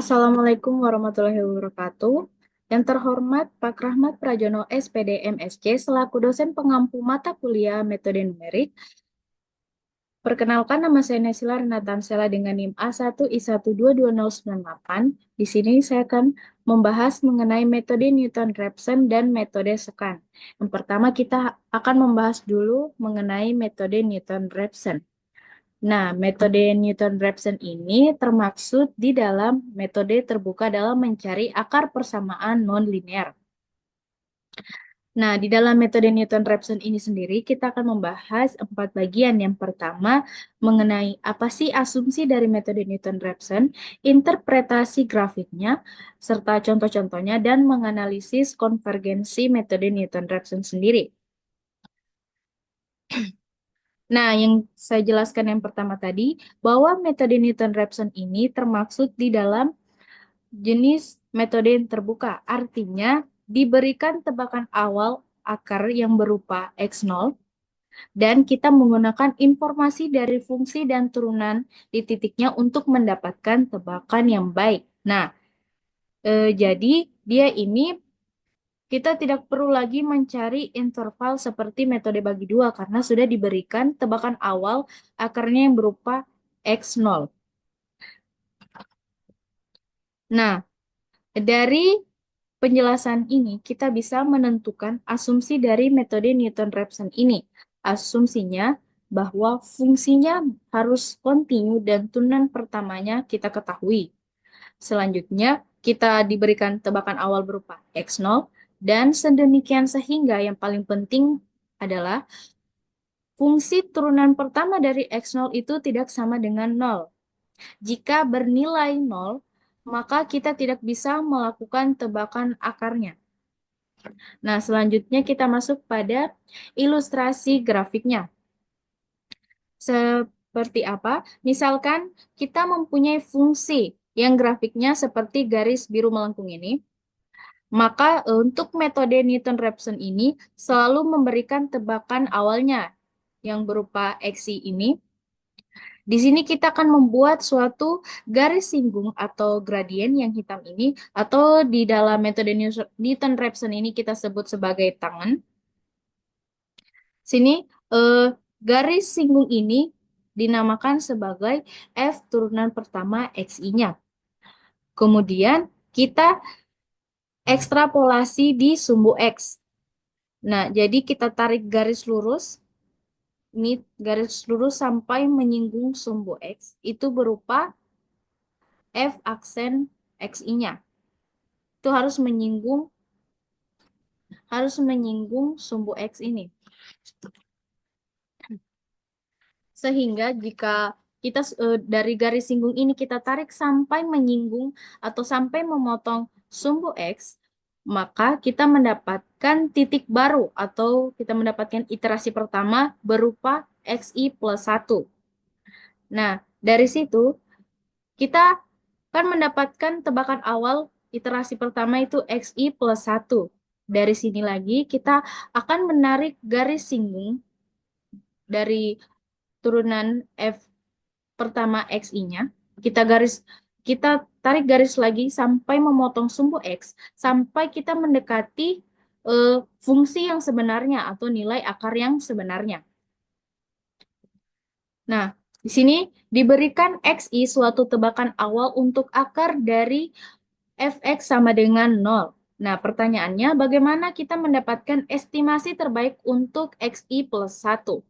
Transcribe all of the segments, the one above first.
Assalamualaikum warahmatullahi wabarakatuh. Yang terhormat Pak Rahmat Prajono SPD MSc selaku dosen pengampu mata kuliah metode numerik. Perkenalkan, nama saya Nesila Renata Ansela dengan NIM A1I1220098. Di sini saya akan membahas mengenai metode Newton-Raphson dan metode Sekan. Yang pertama kita akan membahas dulu mengenai metode Newton-Raphson. Nah, metode Newton-Raphson ini termaksud di dalam metode terbuka dalam mencari akar persamaan non-linear. Nah, di dalam metode Newton-Raphson ini sendiri, kita akan membahas 4 bagian. Yang pertama, mengenai apa sih asumsi dari metode Newton-Raphson, interpretasi grafiknya, serta contoh-contohnya, dan menganalisis konvergensi metode Newton-Raphson sendiri. Nah, yang saya jelaskan yang pertama tadi, bahwa metode Newton-Raphson ini termaksud di dalam jenis metode yang terbuka. Artinya, diberikan tebakan awal akar yang berupa X0, dan kita menggunakan informasi dari fungsi dan turunan di titiknya untuk mendapatkan tebakan yang baik. Nah, jadi dia ini kita tidak perlu lagi mencari interval seperti metode bagi dua karena sudah diberikan tebakan awal akarnya yang berupa X0. Nah, dari penjelasan ini kita bisa menentukan asumsi dari metode Newton-Raphson ini. Asumsinya bahwa fungsinya harus kontinu dan turunan pertamanya kita ketahui. Selanjutnya, kita diberikan tebakan awal berupa X0, dan sedemikian sehingga yang paling penting adalah fungsi turunan pertama dari X0 itu tidak sama dengan 0. Jika bernilai 0, maka kita tidak bisa melakukan tebakan akarnya. Nah, selanjutnya kita masuk pada ilustrasi grafiknya. Seperti apa? Misalkan kita mempunyai fungsi yang grafiknya seperti garis biru melengkung ini. Maka untuk metode Newton-Raphson ini selalu memberikan tebakan awalnya yang berupa XY ini. Di sini kita akan membuat suatu garis singgung atau gradien yang hitam ini, atau di dalam metode Newton-Raphson ini kita sebut sebagai tangen. Sini garis singgung ini dinamakan sebagai F turunan pertama XY-nya. Kemudian kita ekstrapolasi di sumbu X. Nah, jadi kita tarik garis lurus, ini garis lurus sampai menyinggung sumbu X, itu berupa F aksen XI-nya. Itu harus menyinggung sumbu X ini. Sehingga jika kita dari garis singgung ini kita tarik sampai menyinggung atau sampai memotong sumbu X, maka kita mendapatkan titik baru atau kita mendapatkan iterasi pertama berupa XI plus 1. Nah, dari situ kita akan mendapatkan tebakan awal iterasi pertama itu XI plus 1. Dari sini lagi kita akan menarik garis singgung dari turunan F pertama XI-nya. Kita tarik garis lagi sampai memotong sumbu X sampai kita mendekati fungsi yang sebenarnya atau nilai akar yang sebenarnya. Nah, di sini diberikan XI suatu tebakan awal untuk akar dari Fx sama dengan 0. Nah, pertanyaannya bagaimana kita mendapatkan estimasi terbaik untuk XI plus 1?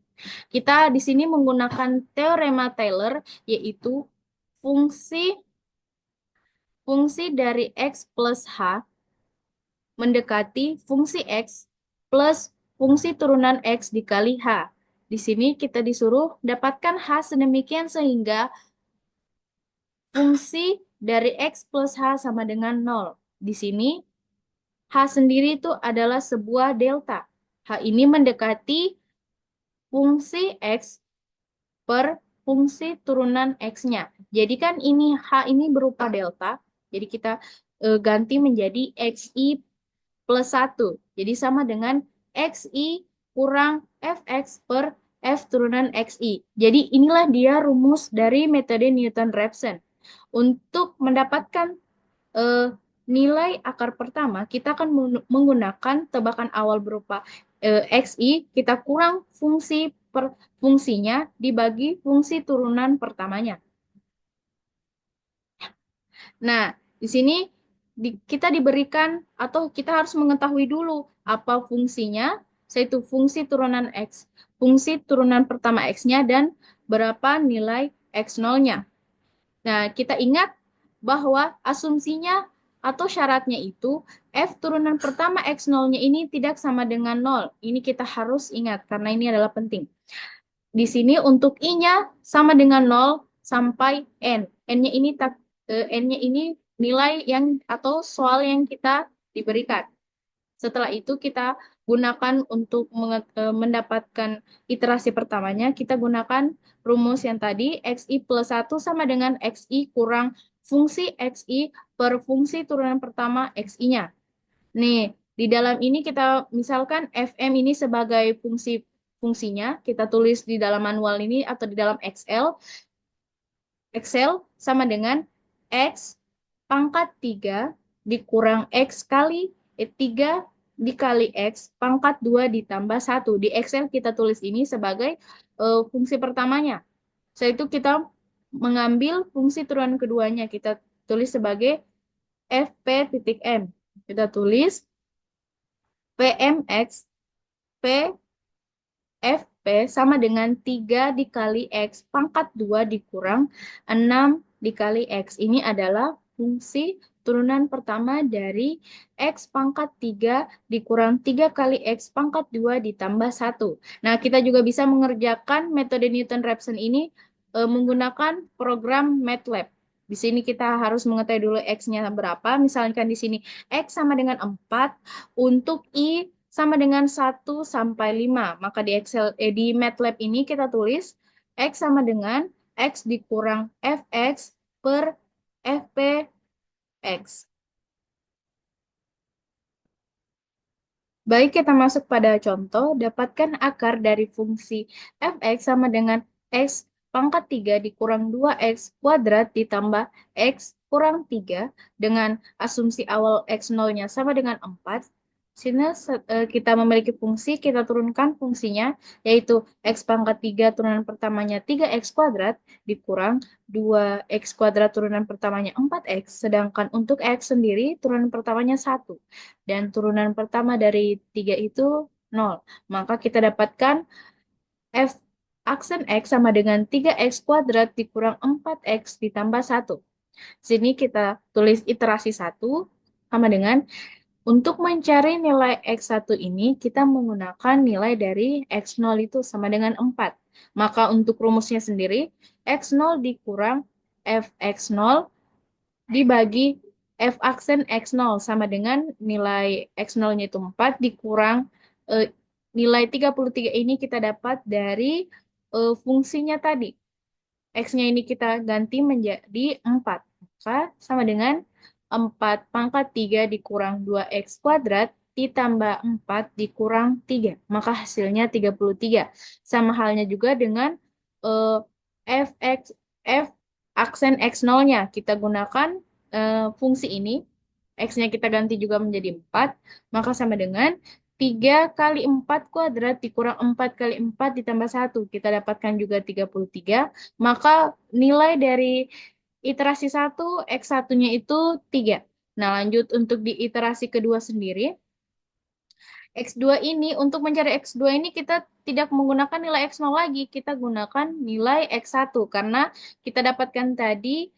Kita di sini menggunakan teorema Taylor, yaitu fungsi dari X plus H mendekati fungsi X plus fungsi turunan X dikali H. Di sini kita disuruh dapatkan H sedemikian sehingga fungsi dari X plus H sama dengan 0. Di sini H sendiri itu adalah sebuah delta. H ini mendekati fungsi X per fungsi turunan X-nya. Jadi kan ini H ini berupa delta. Jadi kita ganti menjadi XI plus 1. Jadi sama dengan XI kurang Fx per F turunan XI. Jadi inilah dia rumus dari metode Newton-Raphson. Untuk mendapatkan eh, nilai akar pertama, kita akan menggunakan tebakan awal berupa XI, kita kurang fungsinya dibagi fungsi turunan pertamanya. Nah, di sini kita diberikan atau kita harus mengetahui dulu apa fungsinya, yaitu fungsi turunan X, fungsi turunan pertama X-nya, dan berapa nilai X0-nya. Nah, kita ingat bahwa asumsinya atau syaratnya itu F turunan pertama X0-nya ini tidak sama dengan 0. Ini kita harus ingat karena ini adalah penting. Di sini untuk I-nya sama dengan 0 sampai N. N-nya ini N-nya ini nilai yang atau soal yang kita diberikan. Setelah itu kita gunakan untuk mendapatkan iterasi pertamanya, kita gunakan rumus yang tadi, XI plus 1 sama dengan XI kurang fungsi XI per fungsi turunan pertama XI-nya. Nih, di dalam ini kita misalkan FM ini sebagai fungsinya, kita tulis di dalam manual ini atau di dalam Excel sama dengan X pangkat 3 dikurang X kali 3 dikali X pangkat 2 ditambah 1. Di Excel kita tulis ini sebagai fungsi pertamanya. Setelah itu kita mengambil fungsi turunan keduanya. Kita tulis sebagai Fp titik M. Kita tulis PMX P FP sama dengan 3 dikali X pangkat 2 dikurang 6 dikali X. Ini adalah fungsi turunan pertama dari X pangkat 3 dikurang 3 kali X pangkat 2 ditambah 1. Nah, kita juga bisa mengerjakan metode Newton-Raphson ini menggunakan program MATLAB. Di sini kita harus mengetahui dulu X-nya berapa. Misalkan di sini X sama dengan 4, untuk I sama dengan 1 sampai 5. Maka di MATLAB ini kita tulis X sama dengan X dikurang Fx per Fpx. Baik, kita masuk pada contoh. Dapatkan akar dari fungsi Fx sama dengan X pangkat 3 dikurang 2X kuadrat ditambah X kurang 3 dengan asumsi awal X0-nya sama dengan 4. Sini kita memiliki fungsi, kita turunkan fungsinya, yaitu X pangkat 3 turunan pertamanya 3X kuadrat dikurang 2X kuadrat turunan pertamanya 4X, sedangkan untuk X sendiri turunan pertamanya 1 dan turunan pertama dari 3 itu 0. Maka kita dapatkan F aksen X sama dengan 3X kuadrat dikurang 4X ditambah 1. Sini kita tulis iterasi 1 sama dengan untuk mencari nilai X1 ini kita menggunakan nilai dari X0 itu sama dengan 4. Maka untuk rumusnya sendiri X0 dikurang Fx0 dibagi F aksen X0 sama dengan nilai X0-nya itu 4 dikurang nilai 33 ini kita dapat dari fungsinya tadi. X-nya ini kita ganti menjadi 4. Maka sama dengan 4 pangkat 3 dikurang 2X kuadrat ditambah 4 dikurang 3. Maka hasilnya 33. Sama halnya juga dengan eh, Fx, F aksen X0-nya. Kita gunakan fungsi ini. X-nya kita ganti juga menjadi 4. Maka sama dengan 3 kali 4 kuadrat dikurang 4 kali 4 ditambah 1. Kita dapatkan juga 33. Maka nilai dari iterasi 1, X1-nya itu 3. Nah, lanjut untuk di iterasi kedua sendiri. X2 ini, untuk mencari X2 ini kita tidak menggunakan nilai X0 lagi. Kita gunakan nilai X1. Karena kita dapatkan tadi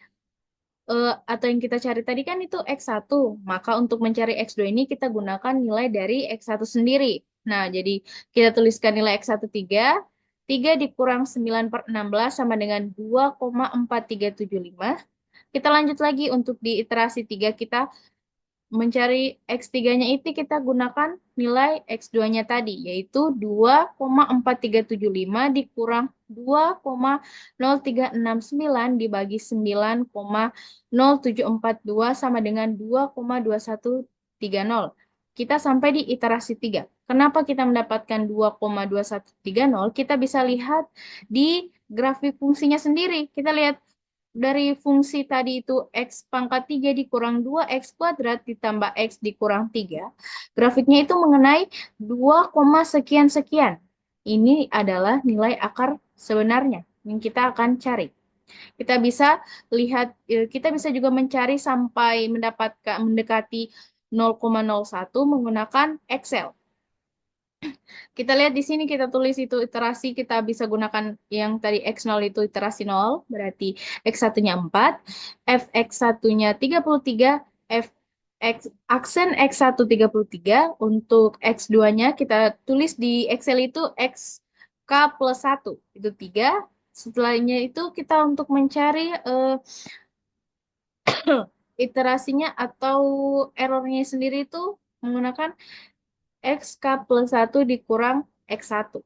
atau yang kita cari tadi kan itu X1. Maka untuk mencari X2 ini kita gunakan nilai dari X1 sendiri. Nah, jadi kita tuliskan nilai X1 3. 3 dikurang 9 per 16 sama dengan 2,4375. Kita lanjut lagi untuk di iterasi 3 kita mencari X3-nya itu kita gunakan nilai X2-nya tadi, yaitu 2,4375 dikurang 2,0369 dibagi 9,0742 sama dengan 2,2130. Kita sampai di iterasi 3. Kenapa kita mendapatkan 2,2130? Kita bisa lihat di grafik fungsinya sendiri. Kita lihat dari fungsi tadi itu X pangkat 3 dikurang 2X kuadrat ditambah X dikurang 3, grafiknya itu mengenai 2, sekian sekian. Ini adalah nilai akar sebenarnya yang kita akan cari. Kita bisa lihat, kita bisa juga mencari sampai mendapatkan mendekati 0,01 menggunakan Excel. Kita lihat di sini kita tulis itu iterasi, kita bisa gunakan yang tadi X0 itu iterasi 0, berarti X1-nya 4, Fx1-nya 33, F X, aksen X1 33, untuk X2-nya kita tulis di Excel itu XK plus 1, itu 3. Setelahnya itu kita untuk mencari iterasinya atau errornya sendiri itu menggunakan XK plus 1 dikurang X1.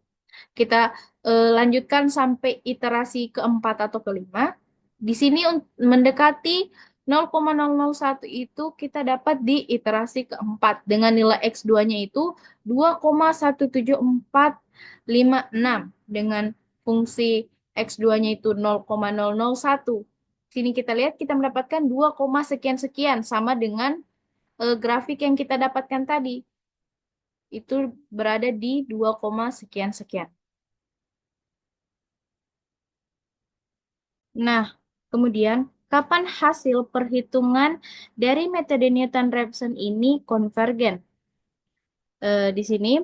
Kita lanjutkan sampai iterasi keempat atau kelima. Di sini mendekati 0,001 itu kita dapat di iterasi keempat dengan nilai X2-nya itu 2,17456 dengan fungsi X2-nya itu 0,001. Sini kita lihat kita mendapatkan 2, sekian sekian sama dengan grafik yang kita dapatkan tadi. Itu berada di 2, sekian sekian. Nah, kemudian kapan hasil perhitungan dari metode Newton-Raphson ini konvergen? Di sini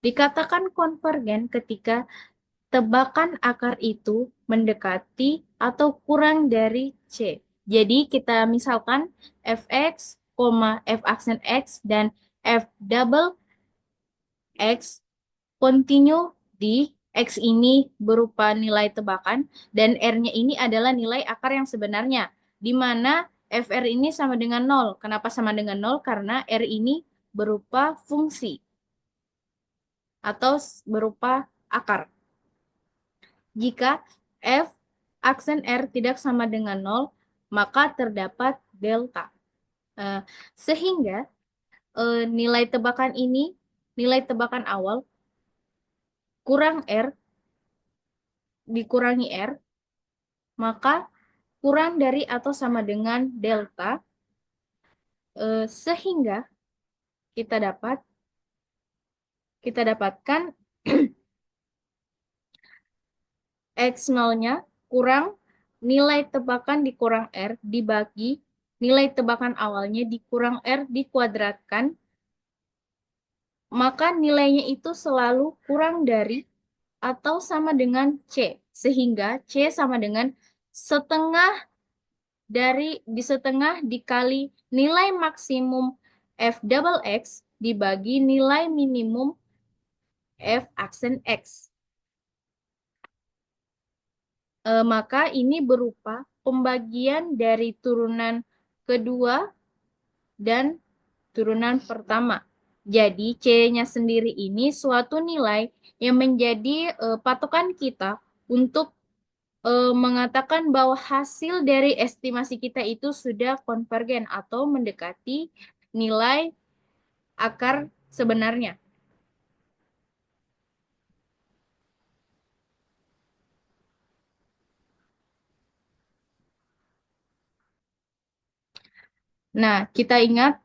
dikatakan konvergen ketika tebakan akar itu mendekati atau kurang dari C. Jadi kita misalkan fx, f aksen x dan f double x continue di X ini berupa nilai tebakan dan R-nya ini adalah nilai akar yang sebenarnya, di mana FR ini sama dengan 0. Kenapa sama dengan 0? Karena R ini berupa fungsi atau berupa akar. Jika F aksen R tidak sama dengan 0, maka terdapat delta. Sehingga nilai tebakan ini, nilai tebakan awal kurang R dikurangi R, maka kurang dari atau sama dengan delta, sehingga kita dapatkan X0-nya kurang nilai tebakan dikurang R dibagi nilai tebakan awalnya dikurang R dikuadratkan, maka nilainya itu selalu kurang dari atau sama dengan C, sehingga C sama dengan setengah di setengah dikali nilai maksimum F double X dibagi nilai minimum F aksen X. Maka ini berupa pembagian dari turunan kedua dan turunan pertama. Jadi C-nya sendiri ini suatu nilai yang menjadi patokan kita untuk mengatakan bahwa hasil dari estimasi kita itu sudah konvergen atau mendekati nilai akar sebenarnya. Nah, kita ingat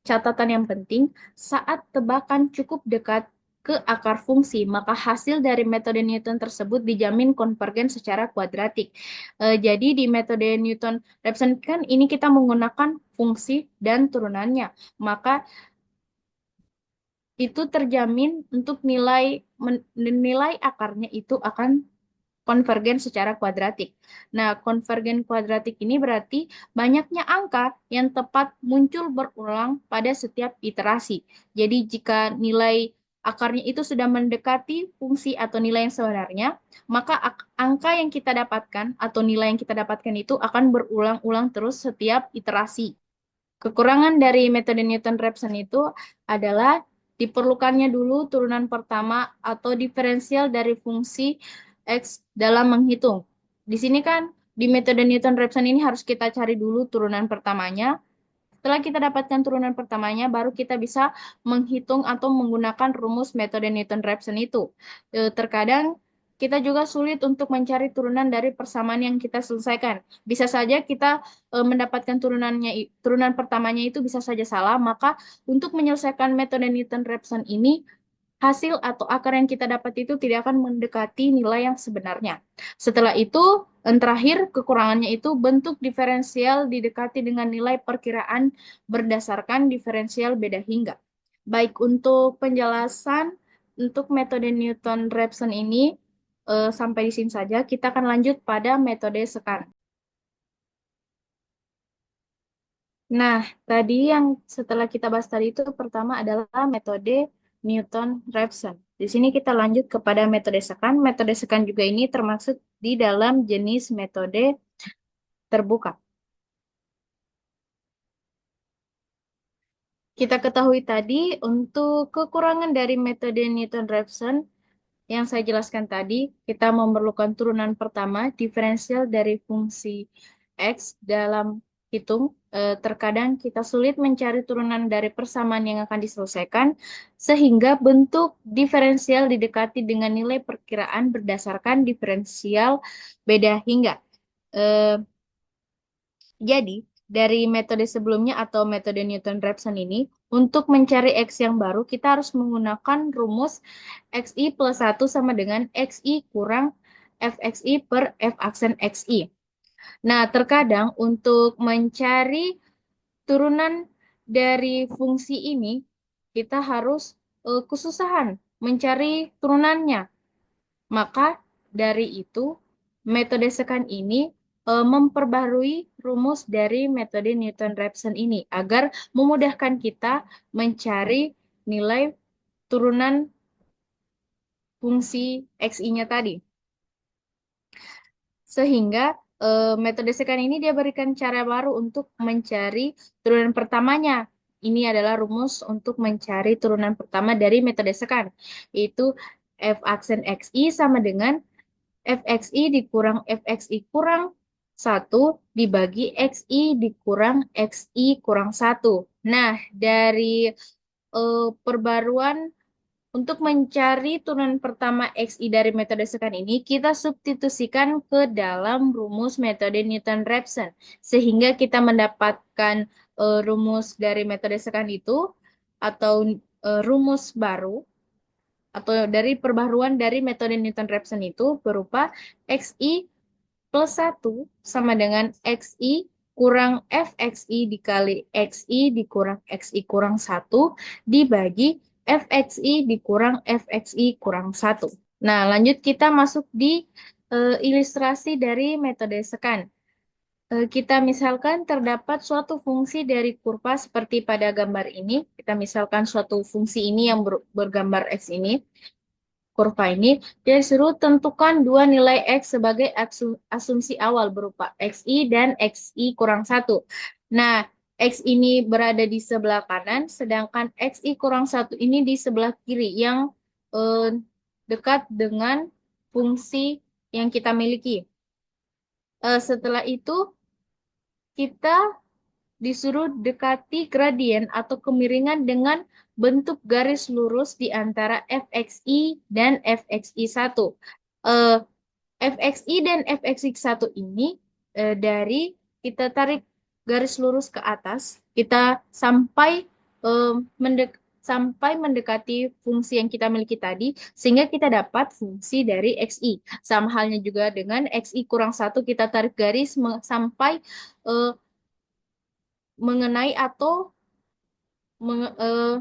catatan yang penting, saat tebakan cukup dekat ke akar fungsi, maka hasil dari metode Newton tersebut dijamin konvergen secara kuadratik. Jadi di metode Newton-Raphson kan ini kita menggunakan fungsi dan turunannya, maka itu terjamin untuk nilai akarnya itu akan konvergen secara kuadratik. Nah, konvergen kuadratik ini berarti banyaknya angka yang tepat muncul berulang pada setiap iterasi. Jadi, jika nilai akarnya itu sudah mendekati fungsi atau nilai yang sebenarnya, maka angka yang kita dapatkan atau nilai yang kita dapatkan itu akan berulang-ulang terus setiap iterasi. Kekurangan dari metode Newton-Raphson itu adalah diperlukannya dulu turunan pertama atau diferensial dari fungsi X dalam menghitung. Di sini kan di metode Newton-Raphson ini harus kita cari dulu turunan pertamanya. Setelah kita dapatkan turunan pertamanya, baru kita bisa menghitung atau menggunakan rumus metode Newton-Raphson itu. Terkadang kita juga sulit untuk mencari turunan dari persamaan yang kita selesaikan. Bisa saja kita mendapatkan turunan pertamanya itu bisa saja salah, maka untuk menyelesaikan metode Newton-Raphson ini, hasil atau akar yang kita dapat itu tidak akan mendekati nilai yang sebenarnya. Setelah itu, terakhir kekurangannya itu bentuk diferensial didekati dengan nilai perkiraan berdasarkan diferensial beda hingga. Baik, untuk penjelasan untuk metode Newton-Raphson ini sampai di sini saja. Kita akan lanjut pada metode sekarang. Nah, tadi yang setelah kita bahas tadi itu pertama adalah metode Newton-Raphson. Di sini kita lanjut kepada metode sekan. Metode sekan juga ini termasuk di dalam jenis metode terbuka. Kita ketahui tadi untuk kekurangan dari metode Newton-Raphson yang saya jelaskan tadi, kita memerlukan turunan pertama, diferensial dari fungsi X dalam hitung. Terkadang kita sulit mencari turunan dari persamaan yang akan diselesaikan, sehingga bentuk diferensial didekati dengan nilai perkiraan berdasarkan diferensial beda hingga. Eh, jadi, dari metode sebelumnya atau metode Newton-Raphson ini, untuk mencari X yang baru, kita harus menggunakan rumus XI plus 1 sama dengan XI kurang FXI per F aksen XI. Nah, terkadang untuk mencari turunan dari fungsi ini, kita harus kesusahan mencari turunannya. Maka dari itu, metode sekan ini memperbarui rumus dari metode Newton-Raphson ini agar memudahkan kita mencari nilai turunan fungsi XI-nya tadi. Sehingga metode sekan ini dia berikan cara baru untuk mencari turunan pertamanya. Ini adalah rumus untuk mencari turunan pertama dari metode sekan, yaitu F aksen XI sama dengan FXI dikurang FXI kurang 1 dibagi XI dikurang XI kurang 1. Nah, dari perbaruan untuk mencari turunan pertama XI dari metode sekan ini, kita substitusikan ke dalam rumus metode Newton-Raphson. Sehingga kita mendapatkan rumus dari metode sekan itu, atau rumus baru, atau dari perbaruan dari metode Newton-Raphson itu berupa XI plus 1 sama dengan XI kurang FXI dikali XI dikurang XI kurang 1 dibagi FXI dikurang FXI kurang 1. Nah, lanjut kita masuk di ilustrasi dari metode sekan. Kita misalkan terdapat suatu fungsi dari kurva seperti pada gambar ini. Kita misalkan suatu fungsi ini yang bergambar X ini, kurva ini, dia disuruh tentukan dua nilai X sebagai asumsi awal berupa XI dan XI kurang 1. Nah, X ini berada di sebelah kanan, sedangkan XI kurang 1 ini di sebelah kiri yang eh, dekat dengan fungsi yang kita miliki. Setelah itu, kita disuruh dekati gradien atau kemiringan dengan bentuk garis lurus di antara fxi dan fxi1. Eh, fxi dan fxi1 ini dari kita tarik garis lurus ke atas, kita eh, sampai mendekati fungsi yang kita miliki tadi, sehingga kita dapat fungsi dari xi. Sama halnya juga dengan xi kurang 1, kita tarik garis sampai eh, mengenai atau menge- eh,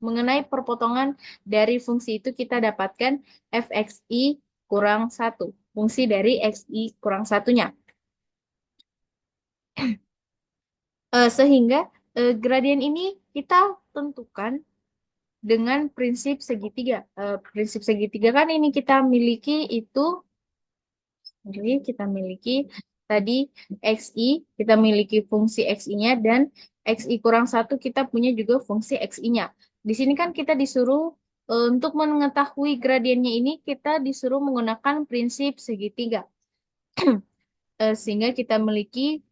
mengenai perpotongan dari fungsi itu kita dapatkan fxi kurang 1. Fungsi dari xi kurang satunya. Sehingga gradien ini kita tentukan dengan prinsip segitiga. Prinsip segitiga kan ini kita miliki itu, jadi kita miliki tadi xi, kita miliki fungsi xi-nya, dan xi kurang 1 kita punya juga fungsi xi-nya. Di sini kan kita disuruh untuk mengetahui gradiennya ini kita disuruh menggunakan prinsip segitiga. Sehingga kita memiliki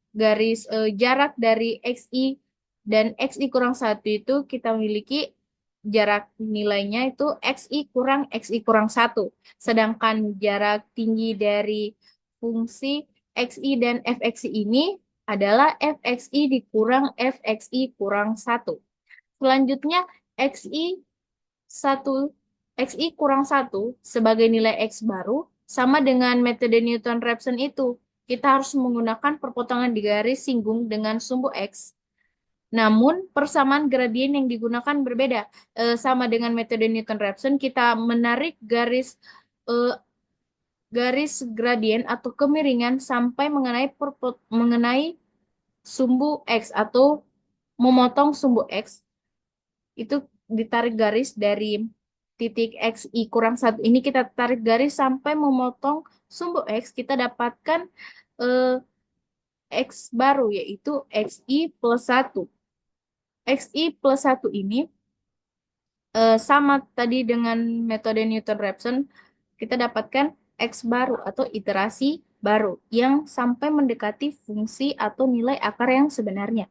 jarak dari xi dan xi kurang 1 itu kita miliki jarak nilainya itu XI kurang 1. Sedangkan jarak tinggi dari fungsi XI dan fXI ini adalah fXI dikurang fXI kurang 1. Selanjutnya XI 1, XI kurang 1 sebagai nilai X baru sama dengan metode Newton-Raphson itu. Kita harus menggunakan perpotongan di garis singgung dengan sumbu X. Namun, persamaan gradien yang digunakan berbeda. Sama dengan metode Newton-Raphson, kita menarik eh, garis gradien atau kemiringan sampai mengenai sumbu X atau memotong sumbu X. Itu ditarik garis dari titik XI kurang 1. Ini kita tarik garis sampai memotong sumbu X. Kita dapatkan eh, X baru, yaitu XI plus 1. XI plus 1 ini sama tadi dengan metode Newton-Raphson, kita dapatkan X baru atau iterasi baru yang sampai mendekati fungsi atau nilai akar yang sebenarnya.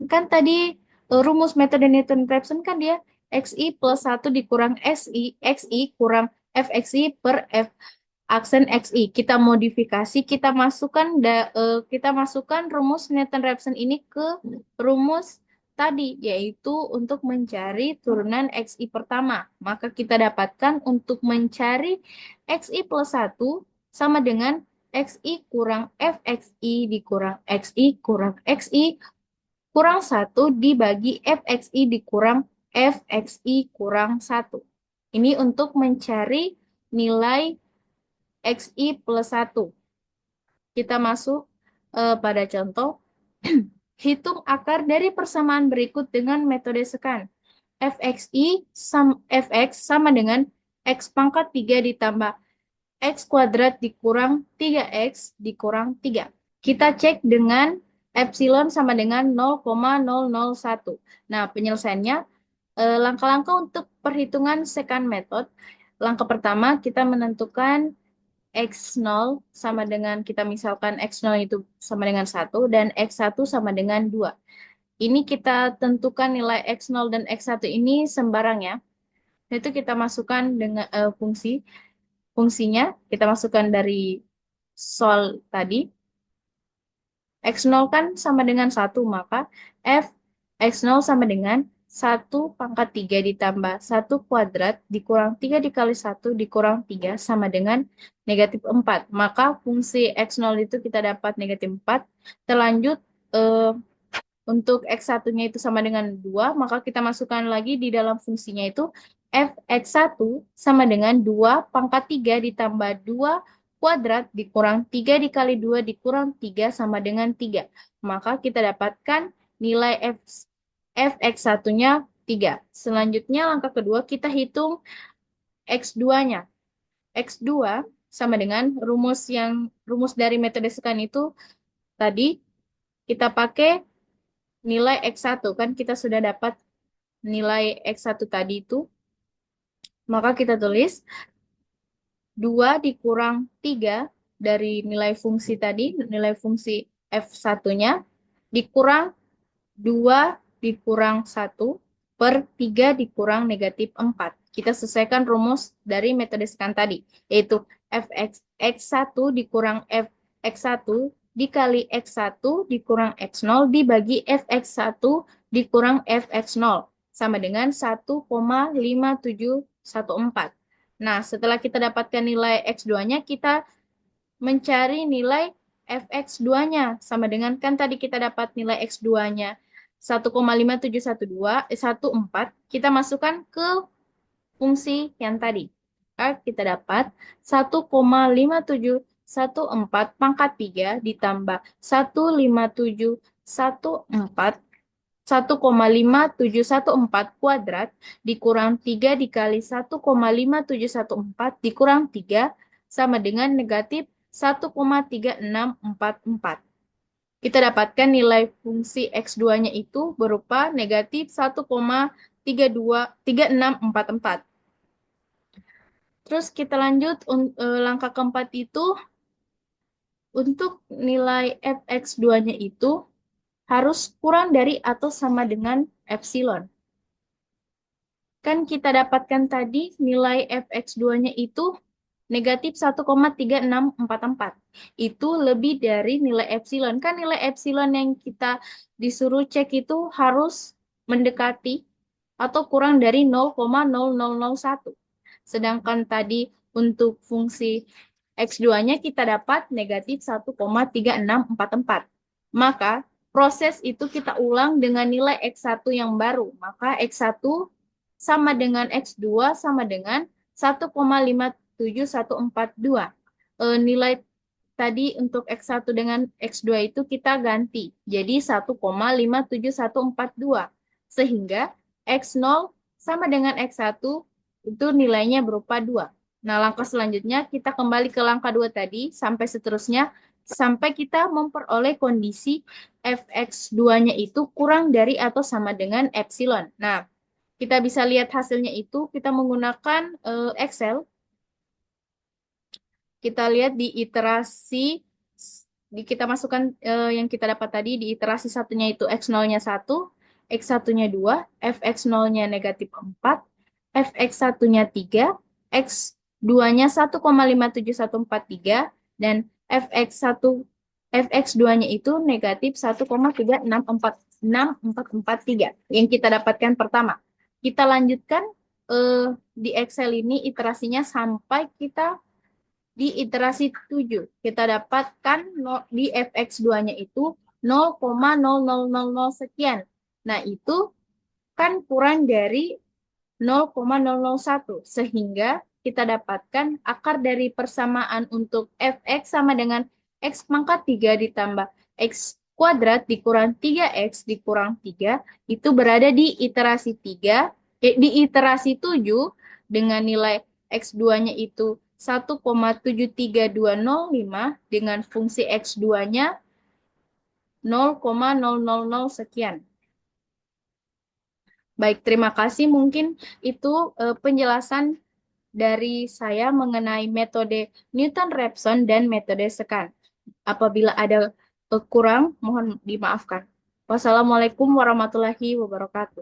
Kan tadi rumus metode Newton-Raphson kan dia XI plus 1 dikurang XI kurang FXI per F aksen XI. Kita modifikasi, kita masukkan rumus Newton-Raphson ini ke rumus tadi, yaitu untuk mencari turunan XI pertama. Maka kita dapatkan untuk mencari XI plus 1 sama dengan XI kurang FXI dikurang XI kurang XI kurang 1 dibagi fxi dikurang fxi kurang 1. Ini untuk mencari nilai xi plus 1. Kita masuk pada contoh. Hitung akar dari persamaan berikut dengan metode sekan. Fx sama dengan x pangkat 3 ditambah x kuadrat dikurang 3x dikurang 3. Kita cek dengan epsilon sama dengan 0,001. Nah, penyelesaiannya, langkah-langkah untuk perhitungan secant method. Langkah pertama, kita menentukan x0 sama dengan, kita misalkan x0 itu sama dengan 1 dan x1 sama dengan 2. Ini kita tentukan nilai x0 dan x1 ini sembarang ya. Itu kita masukkan dengan fungsinya, kita masukkan dari soal tadi. X0 kan sama dengan 1, maka F X0 sama dengan 1 pangkat 3 ditambah 1 kuadrat dikurang 3 dikali 1 dikurang 3 sama dengan negatif 4. Maka fungsi X0 itu kita dapat negatif 4. Terlanjut, eh, untuk X1-nya itu sama dengan 2, maka kita masukkan lagi di dalam fungsinya itu f X1 sama dengan 2 pangkat 3 ditambah 2 kuadrat dikurang 3 dikali 2 dikurang 3 sama dengan 3. Maka kita dapatkan nilai f X1-nya 3. Selanjutnya langkah kedua kita hitung X2-nya. X2 sama dengan rumus dari metode sekan itu tadi kita pakai nilai X1, kan kita sudah dapat nilai X1 tadi itu, maka kita tulis 2 dikurang 3 dari nilai fungsi tadi, nilai fungsi F1-nya, dikurang 2 dikurang 1 per 3 dikurang negatif 4. Kita selesaikan rumus dari metode sekan tadi, yaitu Fx X1 dikurang Fx1 dikali X1 dikurang X0 dibagi Fx1 dikurang Fx0 sama dengan 1,5714. Nah, setelah kita dapatkan nilai X2-nya, kita mencari nilai fx2-nya. Sama dengan kan tadi kita dapat nilai x2-nya 1,5714. Kita masukkan ke fungsi yang tadi. Maka kita dapat 1,5714 pangkat 3 ditambah 1,5714 1,5714 kuadrat dikurang 3 dikali 1,5714 dikurang 3 sama dengan negatif 1,3644. Kita dapatkan nilai fungsi X2-nya itu berupa negatif 1,3644. Terus kita lanjut, langkah keempat itu untuk nilai fx2-nya itu harus kurang dari atau sama dengan epsilon. Kan kita dapatkan tadi nilai fx2-nya itu negatif 1,3644. Itu lebih dari nilai epsilon. Kan nilai epsilon yang kita disuruh cek itu harus mendekati atau kurang dari 0,0001. Sedangkan tadi untuk fungsi X2-nya kita dapat negatif 1,3644. Maka proses itu kita ulang dengan nilai X1 yang baru. Maka X1 sama dengan X2 sama dengan 1,57142. Nilai tadi untuk X1 dengan X2 itu kita ganti. Jadi 1,57142. Sehingga X0 sama dengan X1 itu nilainya berupa 2. Nah, langkah selanjutnya kita kembali ke langkah 2 tadi sampai seterusnya sampai kita memperoleh kondisi fx2-nya itu kurang dari atau sama dengan epsilon. Nah, kita bisa lihat hasilnya itu kita menggunakan Excel. Kita lihat di iterasi kita masukkan yang kita dapat tadi di iterasi satunya itu x0-nya 1, x1-nya 2, fx0-nya negatif 4, fx1-nya 3, x2-nya 1,57143 dan fx1 fx2-nya itu negatif 1,3646443 yang kita dapatkan pertama. Kita lanjutkan di Excel ini iterasinya sampai kita di iterasi 7. Kita dapatkan di fx2-nya itu 0,0000 sekian. Nah, itu kan kurang dari 0,001. Sehingga kita dapatkan akar dari persamaan untuk fx sama dengan x pangkat 3 ditambah x kuadrat dikurang 3x dikurang 3 itu berada di iterasi 3, di iterasi 7 dengan nilai x2-nya itu 1,73205 dengan fungsi x2-nya 0,000 sekian. Baik, terima kasih. Mungkin itu penjelasan dari saya mengenai metode Newton-Raphson dan metode Sekan. Apabila ada kurang, mohon dimaafkan. Wassalamualaikum warahmatullahi wabarakatuh.